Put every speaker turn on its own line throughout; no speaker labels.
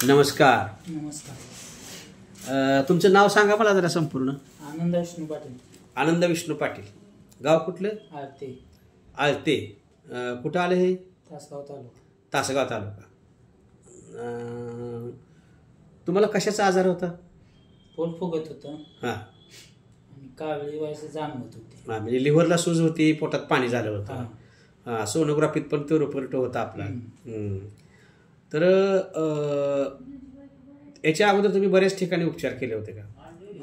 नमस्कार.
नमस्कार.
तुमचं नाव सांगा मला जरा संपूर्ण.
आनंद विष्णू पाटील.
आनंद विष्णू पाटील. गाव कुठलं?
आळते.
आळते. कुठं आलं हे?
तासगाव तालुका.
तासगाव तालुका. तुम्हाला कशाचा आजार होता?
पोट फुगत होतं
हां
आणि कावळी व्हायचं जाणवत होती.
हां, म्हणजे लिव्हरला सूज होती, पोटात पाणी झालं होतं.
हां.
हां, सोनोग्राफीत पण तो रिपोर्ट होता आपला. तर याच्या अगोदर तुम्ही बऱ्याच ठिकाणी उपचार केले होते का?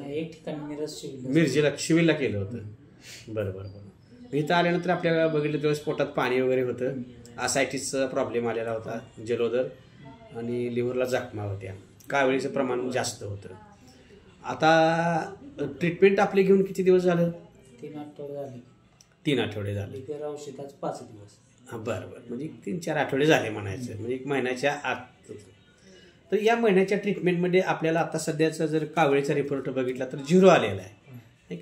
एक ठिकाणी
मिरजीला सिव्हिलला केलं होतं. बरं बरं बरं. इथं आल्यानंतर आपल्याला बघितलं त्यावेळेस पोटात पाणी वगैरे होतं, आसायटिसचा प्रॉब्लेम आलेला होता, जलोदर आणि लिव्हरला जखमा होत्या, कावळीचं प्रमाण जास्त होतं. आता ट्रीटमेंट आपली घेऊन किती दिवस झालं?
3 आठवडे झाले.
3 आठवडे झाले.
बिगर औषधाच 5 दिवस.
हां बरं बरं. म्हणजे 3-4 आठवडे झाले म्हणायचं, म्हणजे 1 महिन्याच्या आत. तर या महिन्याच्या ट्रीटमेंटमध्ये आपल्याला आता सध्याचा जर कावळीचा रिपोर्ट बघितला तर 0 आलेला आहे.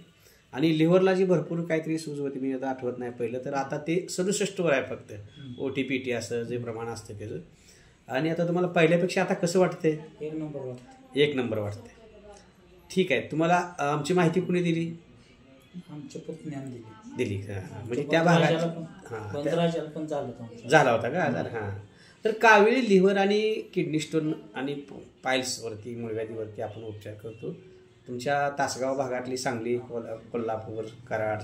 आणि लिव्हरला जी भरपूर काहीतरी सूज होती, मी आता आठवत नाही पहिलं, तर आता ते 67वर आहे फक्त. OTPT असं जे प्रमाण असतं त्याचं. आणि आता तुम्हाला पहिल्यापेक्षा आता कसं वाटतंय?
1 नंबर वाटतं.
1 नंबर वाटतंय. ठीक आहे. तुम्हाला आमची माहिती कुणी दिली?
आमच्या पत्नीने
दिली. हां, म्हणजे त्या भागात
हां पण
झाला होता का आजार? हां. तर कावळी लिव्हर आणि किडनी स्टोन आणि पाईल्सवरती, मूळव्याधीवरती आपण उपचार करतो. तुमच्या तासगाव भागातली सांगली, कोल्हापूर, कराड,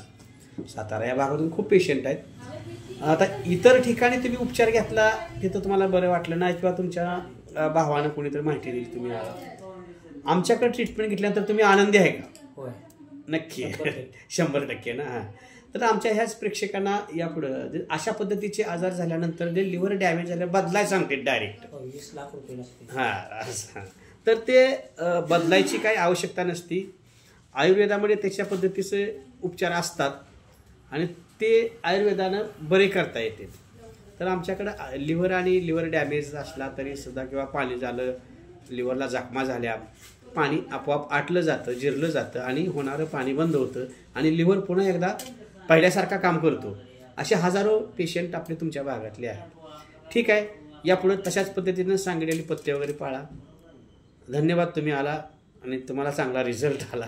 सातारा या भागातून खूप पेशंट आहेत. आता इतर ठिकाणी तुम्ही उपचार घेतला, तिथं तुम्हाला बरं वाटलं नाही किंवा तुमच्या भावानं कोणीतरी माहिती दिली, तुम्ही आमच्याकडे ट्रीटमेंट घेतल्यानंतर तुम्ही आनंदी आहे का?
होय,
नक्की. 100% ना. हां. तर आमच्या ह्याच प्रेक्षकांना यापुढं अशा पद्धतीचे आजार झाल्यानंतर जे लिव्हर डॅमेज झाले बदलाय सांगते डायरेक्ट.
20 लाख रुपये लागते.
हां. तर ते बदलायची काही आवश्यकता नसती. आयुर्वेदामध्ये त्याच्या पद्धतीचे उपचार असतात आणि ते आयुर्वेदानं बरे करता येते. तर आमच्याकडं लिव्हर आणि लिव्हर डॅमेज असला तरी सुद्धा किंवा पाणी झालं, लिव्हरला जखमा झाल्या, पाणी आपोआप आटलं जातं, जिरलं जातं आणि होणारं पाणी बंद होतं आणि लिव्हर पुन्हा एकदा पहिल्यासारखा काम करतो. असे हजारो पेशंट आपले तुमच्या भागातले आहेत. ठीक आहे. यापुढे तशाच पद्धतीनं सांगितलेली पथ्य वगैरे पाळा. धन्यवाद, तुम्ही आला आणि तुम्हाला चांगला रिझल्ट आला.